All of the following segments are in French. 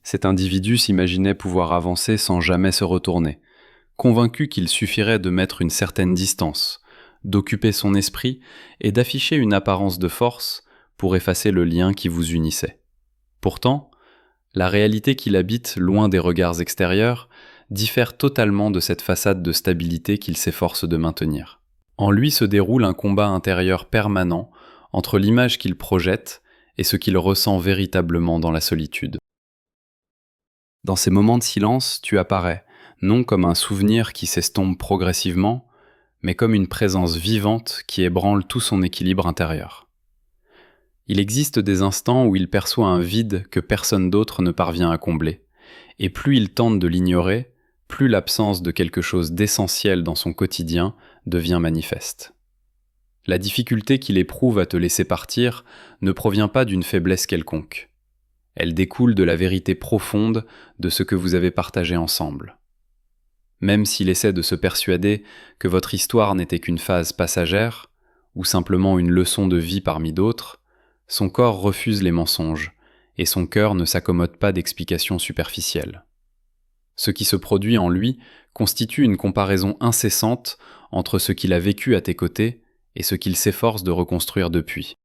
Cet individu s'imaginait pouvoir avancer sans jamais se retourner, convaincu qu'il suffirait de mettre une certaine distance, d'occuper son esprit et d'afficher une apparence de force pour effacer le lien qui vous unissait. Pourtant, la réalité qu'il habite, loin des regards extérieurs, diffère totalement de cette façade de stabilité qu'il s'efforce de maintenir. En lui se déroule un combat intérieur permanent entre l'image qu'il projette et ce qu'il ressent véritablement dans la solitude. Dans ces moments de silence, tu apparais, non comme un souvenir qui s'estompe progressivement, mais comme une présence vivante qui ébranle tout son équilibre intérieur. Il existe des instants où il perçoit un vide que personne d'autre ne parvient à combler, et plus il tente de l'ignorer, plus l'absence de quelque chose d'essentiel dans son quotidien devient manifeste. La difficulté qu'il éprouve à te laisser partir ne provient pas d'une faiblesse quelconque. Elle découle de la vérité profonde de ce que vous avez partagé ensemble. Même s'il essaie de se persuader que votre histoire n'était qu'une phase passagère, ou simplement une leçon de vie parmi d'autres, son corps refuse les mensonges, et son cœur ne s'accommode pas d'explications superficielles. Ce qui se produit en lui constitue une comparaison incessante entre ce qu'il a vécu à tes côtés et ce qu'il s'efforce de reconstruire depuis.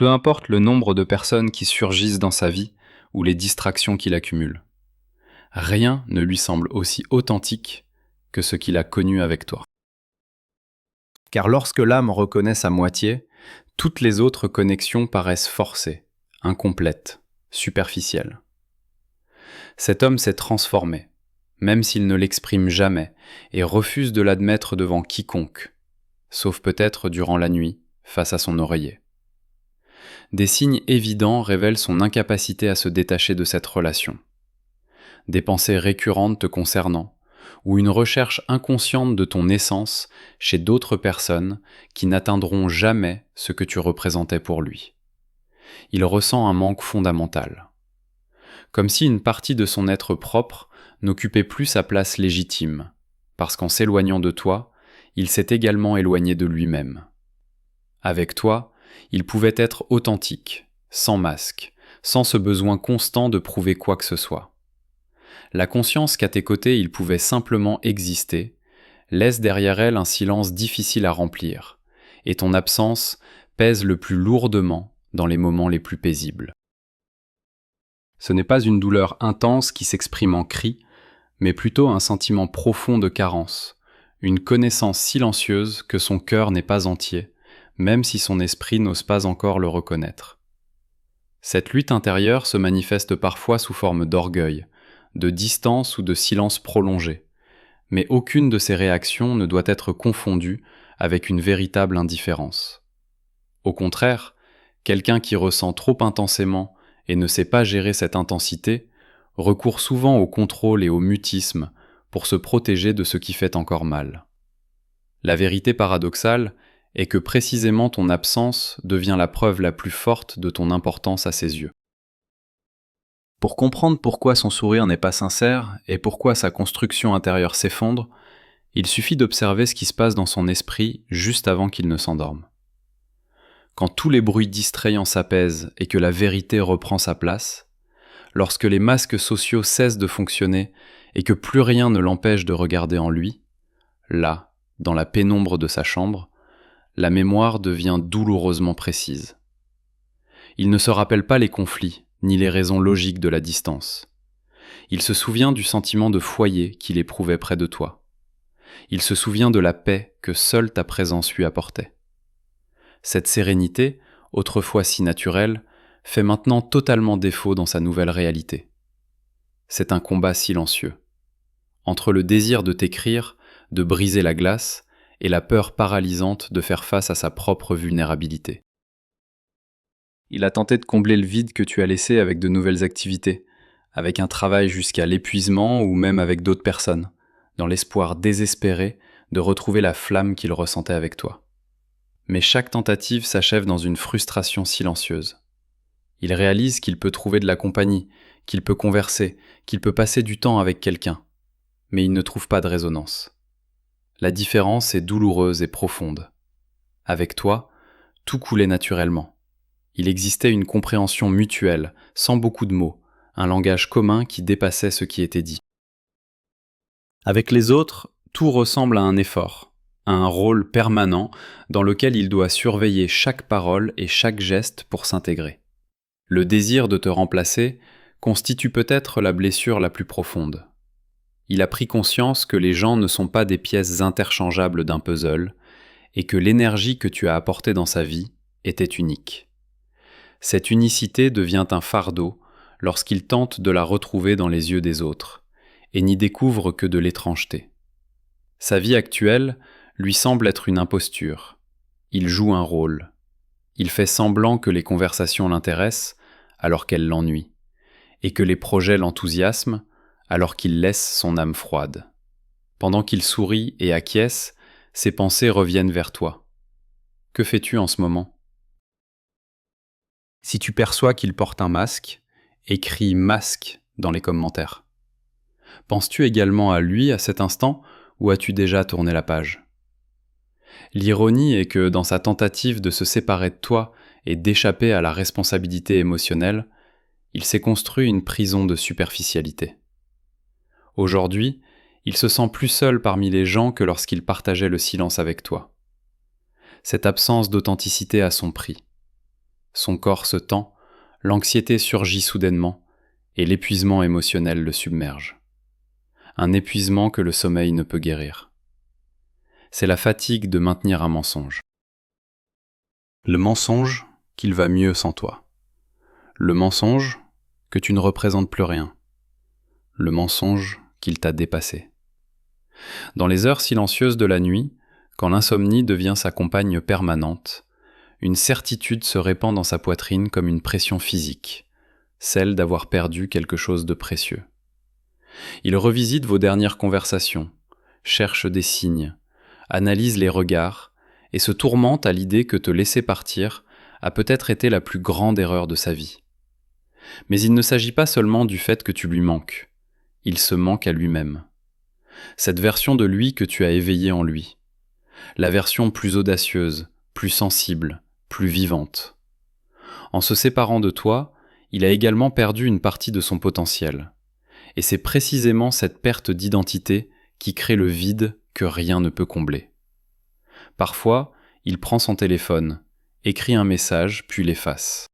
Peu importe le nombre de personnes qui surgissent dans sa vie ou les distractions qu'il accumule, rien ne lui semble aussi authentique que ce qu'il a connu avec toi. Car lorsque l'âme reconnaît sa moitié, toutes les autres connexions paraissent forcées, incomplètes, superficielles. Cet homme s'est transformé, même s'il ne l'exprime jamais et refuse de l'admettre devant quiconque, sauf peut-être durant la nuit, face à son oreiller. Des signes évidents révèlent son incapacité à se détacher de cette relation. Des pensées récurrentes te concernant, ou une recherche inconsciente de ton essence chez d'autres personnes qui n'atteindront jamais ce que tu représentais pour lui. Il ressent un manque fondamental. Comme si une partie de son être propre n'occupait plus sa place légitime, parce qu'en s'éloignant de toi, il s'est également éloigné de lui-même. Avec toi, il pouvait être authentique, sans masque, sans ce besoin constant de prouver quoi que ce soit. La conscience qu'à tes côtés il pouvait simplement exister laisse derrière elle un silence difficile à remplir, et ton absence pèse le plus lourdement dans les moments les plus paisibles. Ce n'est pas une douleur intense qui s'exprime en cris, mais plutôt un sentiment profond de carence, une connaissance silencieuse que son cœur n'est pas entier, même si son esprit n'ose pas encore le reconnaître. Cette lutte intérieure se manifeste parfois sous forme d'orgueil, de distance ou de silence prolongé, mais aucune de ces réactions ne doit être confondue avec une véritable indifférence. Au contraire, quelqu'un qui ressent trop intensément et ne sait pas gérer cette intensité recourt souvent au contrôle et au mutisme pour se protéger de ce qui fait encore mal. La vérité paradoxale est que précisément ton absence devient la preuve la plus forte de ton importance à ses yeux. Pour comprendre pourquoi son sourire n'est pas sincère et pourquoi sa construction intérieure s'effondre, il suffit d'observer ce qui se passe dans son esprit juste avant qu'il ne s'endorme. Quand tous les bruits distrayants s'apaisent et que la vérité reprend sa place, lorsque les masques sociaux cessent de fonctionner et que plus rien ne l'empêche de regarder en lui, là, dans la pénombre de sa chambre, la mémoire devient douloureusement précise. Il ne se rappelle pas les conflits, ni les raisons logiques de la distance. Il se souvient du sentiment de foyer qu'il éprouvait près de toi. Il se souvient de la paix que seule ta présence lui apportait. Cette sérénité, autrefois si naturelle, fait maintenant totalement défaut dans sa nouvelle réalité. C'est un combat silencieux. Entre le désir de t'écrire, de briser la glace, et la peur paralysante de faire face à sa propre vulnérabilité. Il a tenté de combler le vide que tu as laissé avec de nouvelles activités, avec un travail jusqu'à l'épuisement ou même avec d'autres personnes, dans l'espoir désespéré de retrouver la flamme qu'il ressentait avec toi. Mais chaque tentative s'achève dans une frustration silencieuse. Il réalise qu'il peut trouver de la compagnie, qu'il peut converser, qu'il peut passer du temps avec quelqu'un, mais il ne trouve pas de résonance. La différence est douloureuse et profonde. Avec toi, tout coulait naturellement. Il existait une compréhension mutuelle, sans beaucoup de mots, un langage commun qui dépassait ce qui était dit. Avec les autres, tout ressemble à un effort, à un rôle permanent dans lequel il doit surveiller chaque parole et chaque geste pour s'intégrer. Le désir de te remplacer constitue peut-être la blessure la plus profonde. Il a pris conscience que les gens ne sont pas des pièces interchangeables d'un puzzle et que l'énergie que tu as apportée dans sa vie était unique. Cette unicité devient un fardeau lorsqu'il tente de la retrouver dans les yeux des autres et n'y découvre que de l'étrangeté. Sa vie actuelle lui semble être une imposture. Il joue un rôle. Il fait semblant que les conversations l'intéressent alors qu'elles l'ennuient, et que les projets l'enthousiasment alors qu'il laisse son âme froide. Pendant qu'il sourit et acquiesce, ses pensées reviennent vers toi. Que fais-tu en ce moment ? Si tu perçois qu'il porte un masque, écris « masque » dans les commentaires. Penses-tu également à lui à cet instant ou as-tu déjà tourné la page ? L'ironie est que dans sa tentative de se séparer de toi et d'échapper à la responsabilité émotionnelle, il s'est construit une prison de superficialité. Aujourd'hui, il se sent plus seul parmi les gens que lorsqu'il partageait le silence avec toi. Cette absence d'authenticité a son prix. Son corps se tend, l'anxiété surgit soudainement, et l'épuisement émotionnel le submerge. Un épuisement que le sommeil ne peut guérir. C'est la fatigue de maintenir un mensonge. Le mensonge qu'il va mieux sans toi. Le mensonge que tu ne représentes plus rien. Le mensonge qu'il t'a dépassé. Dans les heures silencieuses de la nuit, quand l'insomnie devient sa compagne permanente, une certitude se répand dans sa poitrine comme une pression physique, celle d'avoir perdu quelque chose de précieux. Il revisite vos dernières conversations, cherche des signes, analyse les regards et se tourmente à l'idée que te laisser partir a peut-être été la plus grande erreur de sa vie. Mais il ne s'agit pas seulement du fait que tu lui manques, il se manque à lui-même. Cette version de lui que tu as éveillée en lui, la version plus audacieuse, plus sensible, plus vivante. En se séparant de toi, il a également perdu une partie de son potentiel. Et c'est précisément cette perte d'identité qui crée le vide que rien ne peut combler. Parfois, il prend son téléphone, écrit un message, puis l'efface.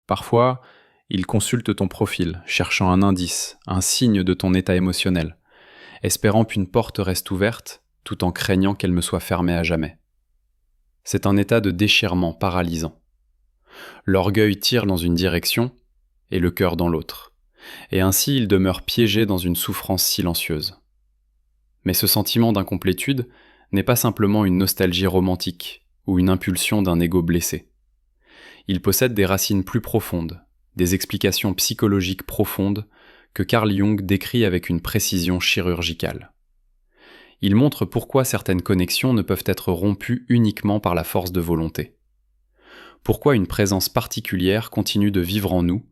Parfois, il consulte ton profil, cherchant un indice, un signe de ton état émotionnel, espérant qu'une porte reste ouverte, tout en craignant qu'elle me soit fermée à jamais. C'est un état de déchirement paralysant. L'orgueil tire dans une direction et le cœur dans l'autre. Et ainsi il demeure piégé dans une souffrance silencieuse. Mais ce sentiment d'incomplétude n'est pas simplement une nostalgie romantique ou une impulsion d'un ego blessé. Il possède des racines plus profondes, des explications psychologiques profondes que Carl Jung décrit avec une précision chirurgicale. Il montre pourquoi certaines connexions ne peuvent être rompues uniquement par la force de volonté. Pourquoi une présence particulière continue de vivre en nous,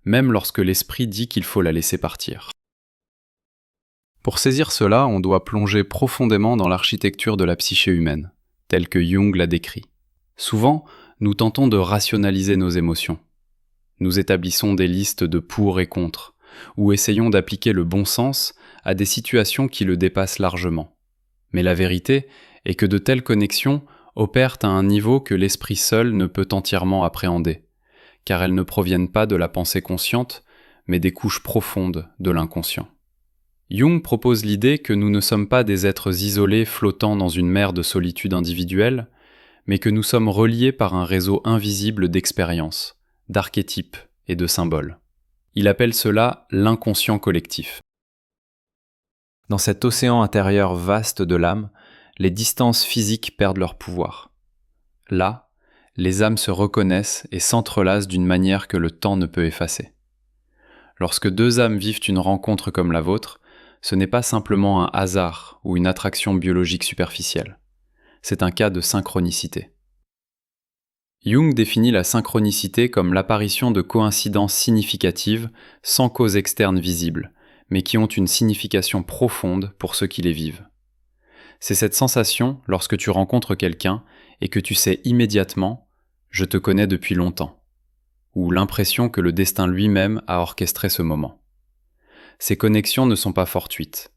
même lorsque l'esprit dit qu'il faut la laisser partir. Pour saisir cela, on doit plonger profondément dans l'architecture de la psyché humaine, telle que Jung l'a décrit. Souvent, nous tentons de rationaliser nos émotions. Nous établissons des listes de pour et contre, ou essayons d'appliquer le bon sens à des situations qui le dépassent largement. Mais la vérité est que de telles connexions opèrent à un niveau que l'esprit seul ne peut entièrement appréhender, car elles ne proviennent pas de la pensée consciente, mais des couches profondes de l'inconscient. Jung propose l'idée que nous ne sommes pas des êtres isolés flottant dans une mer de solitude individuelle, mais que nous sommes reliés par un réseau invisible d'expériences, d'archétypes et de symboles. Il appelle cela l'inconscient collectif. Dans cet océan intérieur vaste de l'âme, les distances physiques perdent leur pouvoir. Là, les âmes se reconnaissent et s'entrelacent d'une manière que le temps ne peut effacer. Lorsque deux âmes vivent une rencontre comme la vôtre, ce n'est pas simplement un hasard ou une attraction biologique superficielle. C'est un cas de synchronicité. Jung définit la synchronicité comme l'apparition de coïncidences significatives sans cause externe visible, mais qui ont une signification profonde pour ceux qui les vivent. C'est cette sensation lorsque tu rencontres quelqu'un et que tu sais immédiatement « je te connais depuis longtemps » ou l'impression que le destin lui-même a orchestré ce moment. Ces connexions ne sont pas fortuites.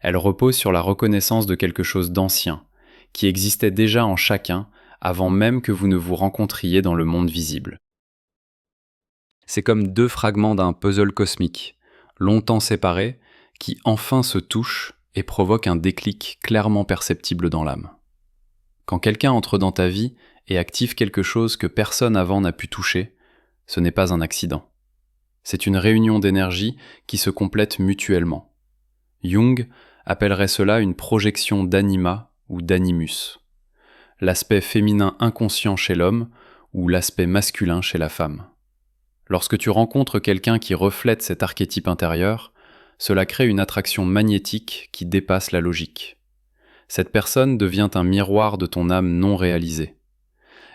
Elles reposent sur la reconnaissance de quelque chose d'ancien, qui existait déjà en chacun avant même que vous ne vous rencontriez dans le monde visible. C'est comme deux fragments d'un puzzle cosmique, longtemps séparés, qui enfin se touchent et provoquent un déclic clairement perceptible dans l'âme. Quand quelqu'un entre dans ta vie et active quelque chose que personne avant n'a pu toucher, ce n'est pas un accident. C'est une réunion d'énergie qui se complète mutuellement. Jung appellerait cela une projection d'anima ou d'animus, l'aspect féminin inconscient chez l'homme ou l'aspect masculin chez la femme. Lorsque tu rencontres quelqu'un qui reflète cet archétype intérieur, cela crée une attraction magnétique qui dépasse la logique. Cette personne devient un miroir de ton âme non réalisée.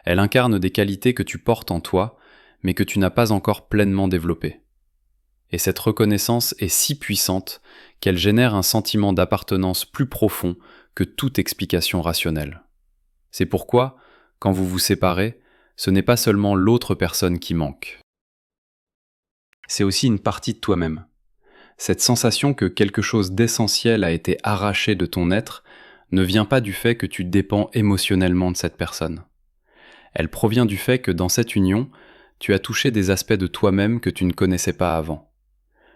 Elle incarne des qualités que tu portes en toi, mais que tu n'as pas encore pleinement développées. Et cette reconnaissance est si puissante qu'elle génère un sentiment d'appartenance plus profond que toute explication rationnelle. C'est pourquoi, quand vous vous séparez, ce n'est pas seulement l'autre personne qui manque. C'est aussi une partie de toi-même. Cette sensation que quelque chose d'essentiel a été arraché de ton être ne vient pas du fait que tu dépends émotionnellement de cette personne. Elle provient du fait que dans cette union, tu as touché des aspects de toi-même que tu ne connaissais pas avant.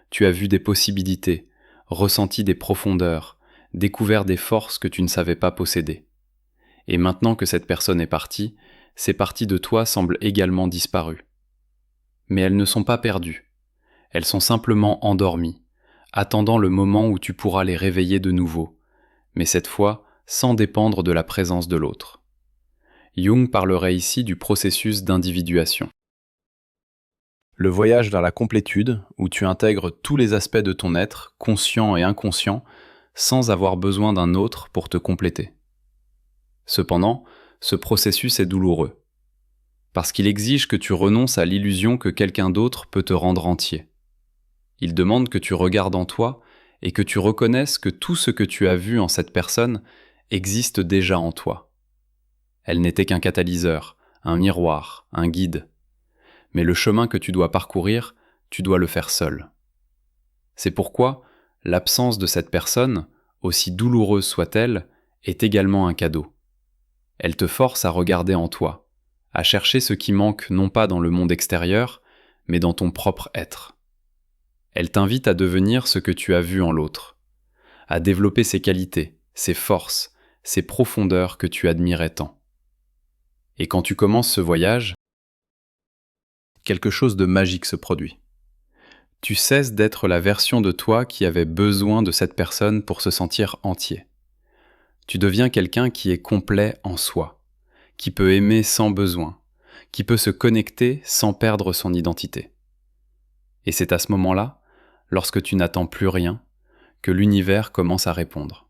Tu as vu des possibilités, ressenti des profondeurs, découvert des forces que tu ne savais pas posséder. Et maintenant que cette personne est partie, ces parties de toi semblent également disparues. Mais elles ne sont pas perdues. Elles sont simplement endormies, attendant le moment où tu pourras les réveiller de nouveau, mais cette fois sans dépendre de la présence de l'autre. Jung parlerait ici du processus d'individuation. Le voyage vers la complétude, où tu intègres tous les aspects de ton être, conscient et inconscient, sans avoir besoin d'un autre pour te compléter. Cependant, ce processus est douloureux, parce qu'il exige que tu renonces à l'illusion que quelqu'un d'autre peut te rendre entier. Il demande que tu regardes en toi et que tu reconnaisses que tout ce que tu as vu en cette personne existe déjà en toi. Elle n'était qu'un catalyseur, un miroir, un guide. Mais le chemin que tu dois parcourir, tu dois le faire seul. C'est pourquoi l'absence de cette personne, aussi douloureuse soit-elle, est également un cadeau. Elle te force à regarder en toi, à chercher ce qui manque non pas dans le monde extérieur, mais dans ton propre être. Elle t'invite à devenir ce que tu as vu en l'autre, à développer ses qualités, ses forces, ses profondeurs que tu admirais tant. Et quand tu commences ce voyage, quelque chose de magique se produit. Tu cesses d'être la version de toi qui avait besoin de cette personne pour se sentir entier. Tu deviens quelqu'un qui est complet en soi, qui peut aimer sans besoin, qui peut se connecter sans perdre son identité. Et c'est à ce moment-là, lorsque tu n'attends plus rien, que l'univers commence à répondre.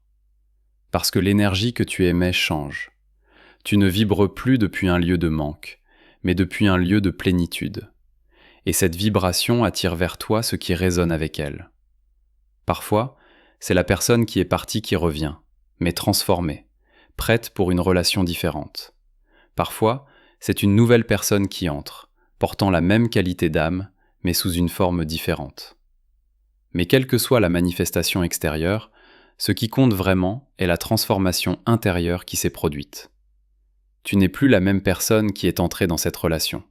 Parce que l'énergie que tu émets change. Tu ne vibres plus depuis un lieu de manque, mais depuis un lieu de plénitude. Et cette vibration attire vers toi ce qui résonne avec elle. Parfois, c'est la personne qui est partie qui revient, mais transformée, prête pour une relation différente. Parfois, c'est une nouvelle personne qui entre, portant la même qualité d'âme, mais sous une forme différente. Mais quelle que soit la manifestation extérieure, ce qui compte vraiment est la transformation intérieure qui s'est produite. Tu n'es plus la même personne qui est entrée dans cette relation.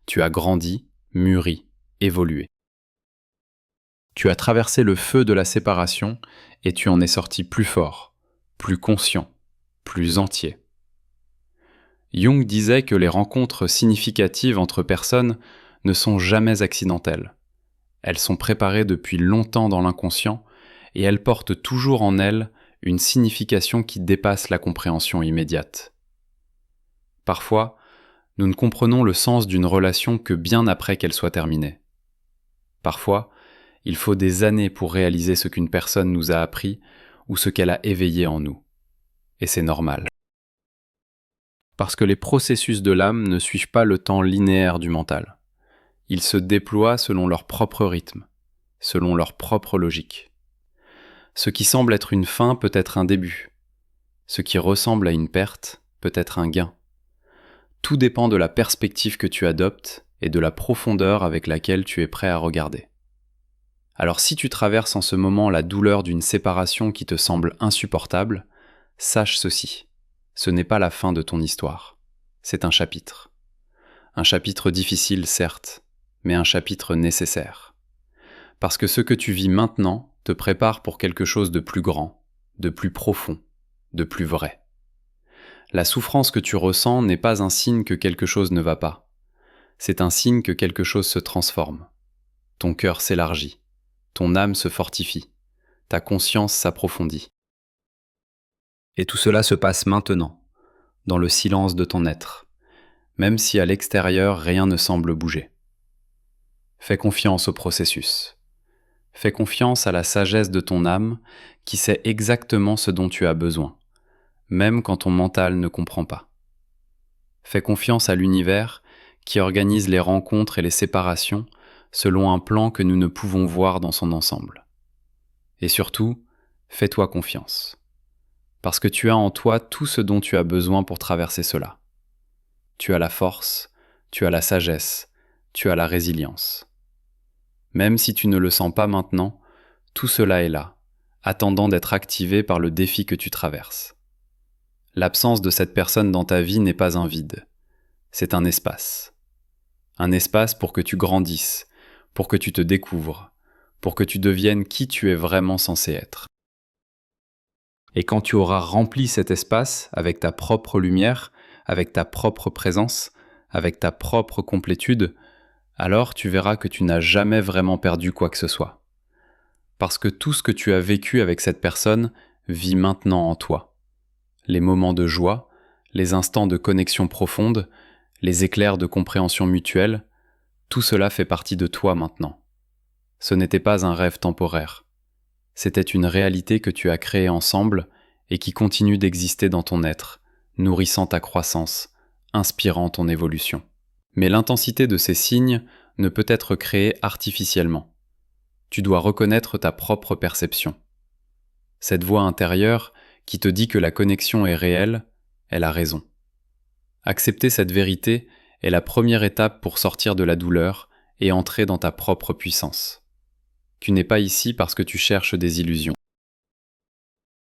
Tu as grandi, mûri, évolué. Tu as traversé le feu de la séparation et tu en es sorti plus fort, plus conscient, plus entier. Jung disait que les rencontres significatives entre personnes ne sont jamais accidentelles. Elles sont préparées depuis longtemps dans l'inconscient et elles portent toujours en elles une signification qui dépasse la compréhension immédiate. Parfois, nous ne comprenons le sens d'une relation que bien après qu'elle soit terminée. Parfois, il faut des années pour réaliser ce qu'une personne nous a appris ou ce qu'elle a éveillé en nous. Et c'est normal. Parce que les processus de l'âme ne suivent pas le temps linéaire du mental. Ils se déploient selon leur propre rythme, selon leur propre logique. Ce qui semble être une fin peut être un début. Ce qui ressemble à une perte peut être un gain. Tout dépend de la perspective que tu adoptes et de la profondeur avec laquelle tu es prêt à regarder. Alors si tu traverses en ce moment la douleur d'une séparation qui te semble insupportable, sache ceci, ce n'est pas la fin de ton histoire, c'est un chapitre. Un chapitre difficile certes, mais un chapitre nécessaire. Parce que ce que tu vis maintenant te prépare pour quelque chose de plus grand, de plus profond, de plus vrai. La souffrance que tu ressens n'est pas un signe que quelque chose ne va pas. C'est un signe que quelque chose se transforme. Ton cœur s'élargit, ton âme se fortifie, ta conscience s'approfondit. Et tout cela se passe maintenant, dans le silence de ton être, même si à l'extérieur rien ne semble bouger. Fais confiance au processus. Fais confiance à la sagesse de ton âme qui sait exactement ce dont tu as besoin, même quand ton mental ne comprend pas. Fais confiance à l'univers qui organise les rencontres et les séparations selon un plan que nous ne pouvons voir dans son ensemble. Et surtout, fais-toi confiance. Parce que tu as en toi tout ce dont tu as besoin pour traverser cela. Tu as la force, tu as la sagesse, tu as la résilience. Même si tu ne le sens pas maintenant, tout cela est là, attendant d'être activé par le défi que tu traverses. L'absence de cette personne dans ta vie n'est pas un vide, c'est un espace. Un espace pour que tu grandisses, pour que tu te découvres, pour que tu deviennes qui tu es vraiment censé être. Et quand tu auras rempli cet espace avec ta propre lumière, avec ta propre présence, avec ta propre complétude, alors tu verras que tu n'as jamais vraiment perdu quoi que ce soit. Parce que tout ce que tu as vécu avec cette personne vit maintenant en toi. Les moments de joie, les instants de connexion profonde, les éclairs de compréhension mutuelle, tout cela fait partie de toi maintenant. Ce n'était pas un rêve temporaire. C'était une réalité que tu as créée ensemble et qui continue d'exister dans ton être, nourrissant ta croissance, inspirant ton évolution. Mais l'intensité de ces signes ne peut être créée artificiellement. Tu dois reconnaître ta propre perception. Cette voix intérieure qui te dit que la connexion est réelle, elle a raison. Accepter cette vérité est la première étape pour sortir de la douleur et entrer dans ta propre puissance. Tu n'es pas ici parce que tu cherches des illusions.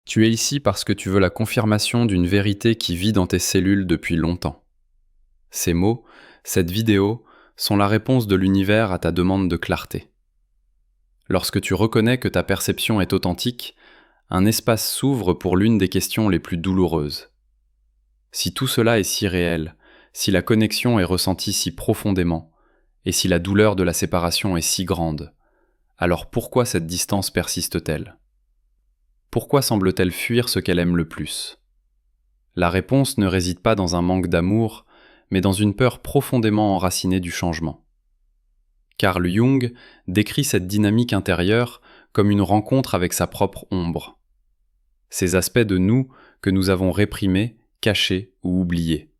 Tu es ici parce que tu veux la confirmation d'une vérité qui vit dans tes cellules depuis longtemps. Ces mots, cette vidéo, sont la réponse de l'univers à ta demande de clarté. Lorsque tu reconnais que ta perception est authentique, un espace s'ouvre pour l'une des questions les plus douloureuses. Si tout cela est si réel, si la connexion est ressentie si profondément, et si la douleur de la séparation est si grande, alors pourquoi cette distance persiste-t-elle ? Pourquoi semble-t-elle fuir ce qu'elle aime le plus ? La réponse ne réside pas dans un manque d'amour, mais dans une peur profondément enracinée du changement. Carl Jung décrit cette dynamique intérieure comme une rencontre avec sa propre ombre. Ces aspects de nous que nous avons réprimés, cachés ou oubliés.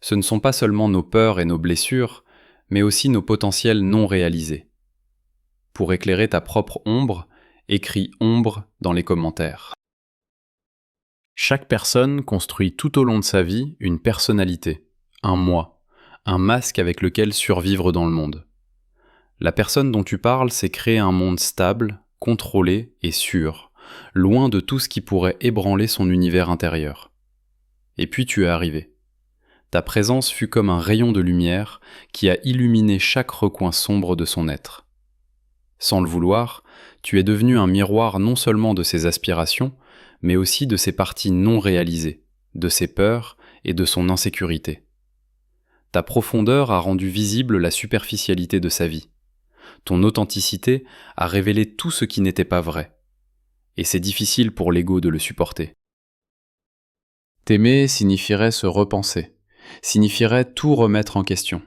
Ce ne sont pas seulement nos peurs et nos blessures, mais aussi nos potentiels non réalisés. Pour éclairer ta propre ombre, écris ombre dans les commentaires. Chaque personne construit tout au long de sa vie une personnalité, un moi, un masque avec lequel survivre dans le monde. La personne dont tu parles s'est créé un monde stable, contrôlé et sûr, loin de tout ce qui pourrait ébranler son univers intérieur. Et puis tu es arrivé. Ta présence fut comme un rayon de lumière qui a illuminé chaque recoin sombre de son être. Sans le vouloir, tu es devenu un miroir non seulement de ses aspirations, mais aussi de ses parties non réalisées, de ses peurs et de son insécurité. Ta profondeur a rendu visible la superficialité de sa vie. Ton authenticité a révélé tout ce qui n'était pas vrai. Et c'est difficile pour l'ego de le supporter. T'aimer signifierait se repenser, signifierait tout remettre en question.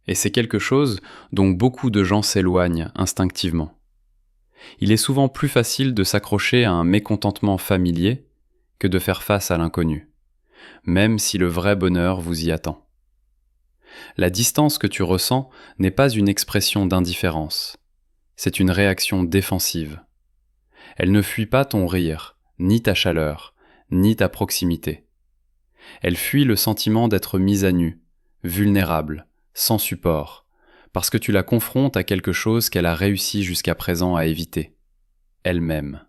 Et c'est quelque chose dont beaucoup de gens s'éloignent instinctivement. Il est souvent plus facile de s'accrocher à un mécontentement familier que de faire face à l'inconnu, même si le vrai bonheur vous y attend. La distance que tu ressens n'est pas une expression d'indifférence, c'est une réaction défensive. Elle ne fuit pas ton rire, ni ta chaleur, ni ta proximité. Elle fuit le sentiment d'être mise à nu, vulnérable, sans support, parce que tu la confrontes à quelque chose qu'elle a réussi jusqu'à présent à éviter, elle-même.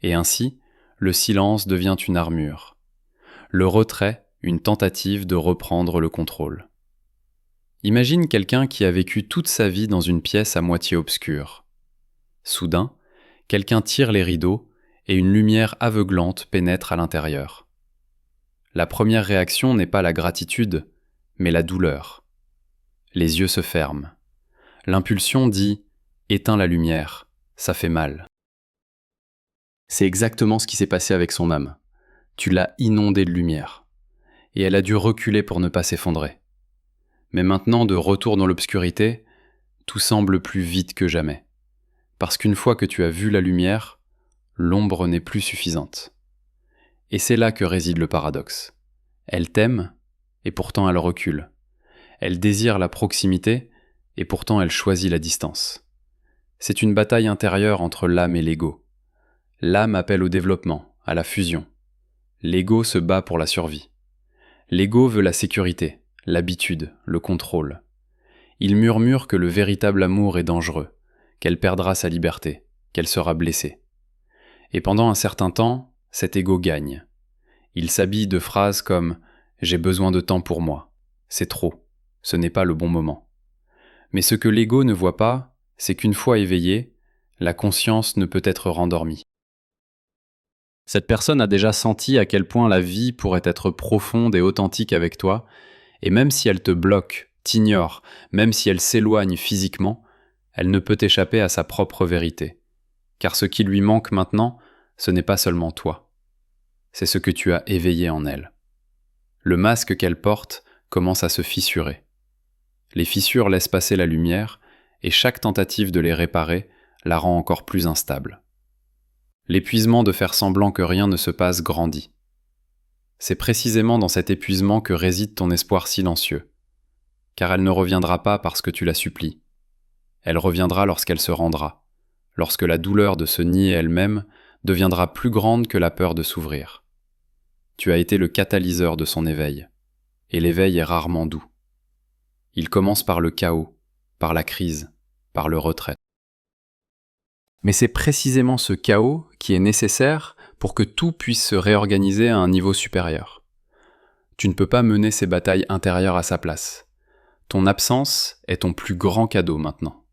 Et ainsi, le silence devient une armure, le retrait une tentative de reprendre le contrôle. Imagine quelqu'un qui a vécu toute sa vie dans une pièce à moitié obscure. Soudain, quelqu'un tire les rideaux et une lumière aveuglante pénètre à l'intérieur. La première réaction n'est pas la gratitude, mais la douleur. Les yeux se ferment. L'impulsion dit « Éteins la lumière, ça fait mal ». C'est exactement ce qui s'est passé avec son âme. Tu l'as inondée de lumière. Et elle a dû reculer pour ne pas s'effondrer. Mais maintenant, de retour dans l'obscurité, tout semble plus vite que jamais. Parce qu'une fois que tu as vu la lumière, l'ombre n'est plus suffisante. Et c'est là que réside le paradoxe. Elle t'aime, et pourtant elle recule. Elle désire la proximité, et pourtant elle choisit la distance. C'est une bataille intérieure entre l'âme et l'ego. L'âme appelle au développement, à la fusion. L'ego se bat pour la survie. L'ego veut la sécurité, l'habitude, le contrôle. Il murmure que le véritable amour est dangereux, qu'elle perdra sa liberté, qu'elle sera blessée. Et pendant un certain temps, cet ego gagne. Il s'habille de phrases comme « j'ai besoin de temps pour moi »,« c'est trop »,« ce n'est pas le bon moment ». Mais ce que l'ego ne voit pas, c'est qu'une fois éveillé, la conscience ne peut être rendormie. Cette personne a déjà senti à quel point la vie pourrait être profonde et authentique avec toi, et même si elle te bloque, t'ignore, même si elle s'éloigne physiquement, elle ne peut échapper à sa propre vérité. Car ce qui lui manque maintenant, ce n'est pas seulement toi. C'est ce que tu as éveillé en elle. Le masque qu'elle porte commence à se fissurer. Les fissures laissent passer la lumière, et chaque tentative de les réparer la rend encore plus instable. L'épuisement de faire semblant que rien ne se passe grandit. C'est précisément dans cet épuisement que réside ton espoir silencieux. Car elle ne reviendra pas parce que tu la supplies. Elle reviendra lorsqu'elle se rendra, lorsque la douleur de se nier elle-même deviendra plus grande que la peur de s'ouvrir. Tu as été le catalyseur de son éveil, et l'éveil est rarement doux. Il commence par le chaos, par la crise, par le retrait. Mais c'est précisément ce chaos qui est nécessaire pour que tout puisse se réorganiser à un niveau supérieur. Tu ne peux pas mener ces batailles intérieures à sa place. Ton absence est ton plus grand cadeau maintenant.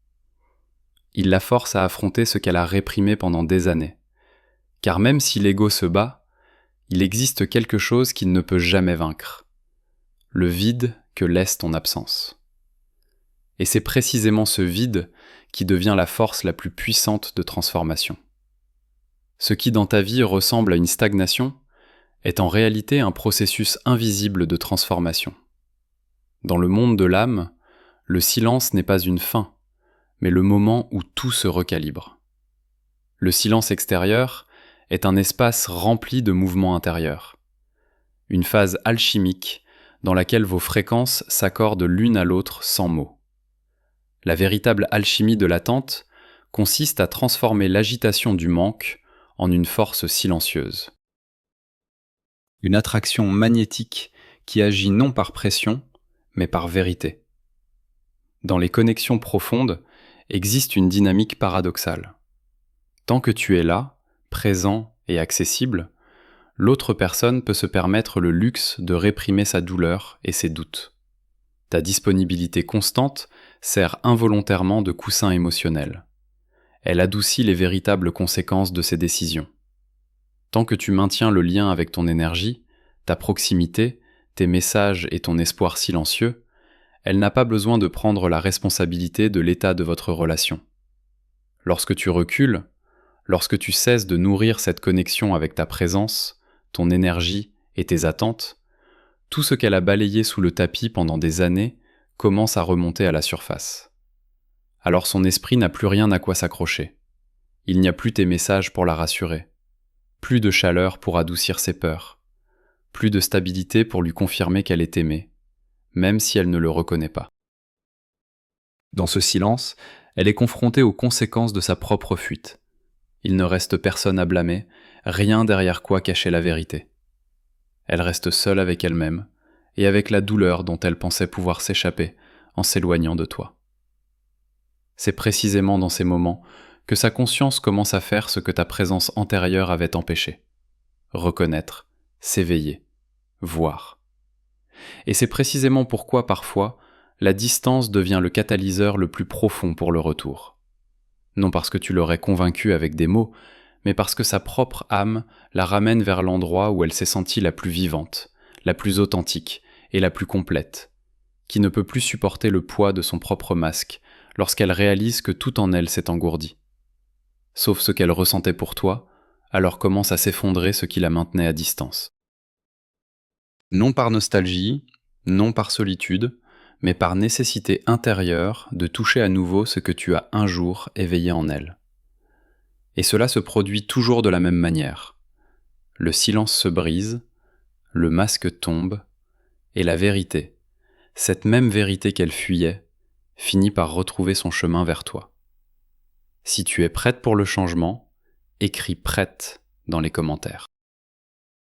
Il la force à affronter ce qu'elle a réprimé pendant des années. Car même si l'ego se bat, il existe quelque chose qu'il ne peut jamais vaincre. Le vide que laisse ton absence. Et c'est précisément ce vide qui devient la force la plus puissante de transformation. Ce qui dans ta vie ressemble à une stagnation est en réalité un processus invisible de transformation. Dans le monde de l'âme, le silence n'est pas une fin, mais le moment où tout se recalibre. Le silence extérieur est un espace rempli de mouvements intérieurs. Une phase alchimique dans laquelle vos fréquences s'accordent l'une à l'autre sans mots. La véritable alchimie de l'attente consiste à transformer l'agitation du manque en une force silencieuse. Une attraction magnétique qui agit non par pression, mais par vérité. Dans les connexions profondes existe une dynamique paradoxale. Tant que tu es là, présent et accessible, l'autre personne peut se permettre le luxe de réprimer sa douleur et ses doutes. Ta disponibilité constante sert involontairement de coussin émotionnel. Elle adoucit les véritables conséquences de ses décisions. Tant que tu maintiens le lien avec ton énergie, ta proximité, tes messages et ton espoir silencieux, elle n'a pas besoin de prendre la responsabilité de l'état de votre relation. Lorsque tu recules, lorsque tu cesses de nourrir cette connexion avec ta présence, ton énergie et tes attentes, tout ce qu'elle a balayé sous le tapis pendant des années commence à remonter à la surface. Alors son esprit n'a plus rien à quoi s'accrocher. Il n'y a plus tes messages pour la rassurer, plus de chaleur pour adoucir ses peurs, plus de stabilité pour lui confirmer qu'elle est aimée, même si elle ne le reconnaît pas. Dans ce silence, elle est confrontée aux conséquences de sa propre fuite. Il ne reste personne à blâmer, rien derrière quoi cacher la vérité. Elle reste seule avec elle-même, et avec la douleur dont elle pensait pouvoir s'échapper en s'éloignant de toi. C'est précisément dans ces moments que sa conscience commence à faire ce que ta présence antérieure avait empêché. Reconnaître, s'éveiller, voir. Et c'est précisément pourquoi, parfois, la distance devient le catalyseur le plus profond pour le retour. Non parce que tu l'aurais convaincue avec des mots, mais parce que sa propre âme la ramène vers l'endroit où elle s'est sentie la plus vivante, la plus authentique et la plus complète, qui ne peut plus supporter le poids de son propre masque lorsqu'elle réalise que tout en elle s'est engourdi. Sauf ce qu'elle ressentait pour toi, alors commence à s'effondrer ce qui la maintenait à distance. Non par nostalgie, non par solitude, mais par nécessité intérieure de toucher à nouveau ce que tu as un jour éveillé en elle. Et cela se produit toujours de la même manière. Le silence se brise, le masque tombe, et la vérité, cette même vérité qu'elle fuyait, finit par retrouver son chemin vers toi. Si tu es prête pour le changement, écris prête dans les commentaires.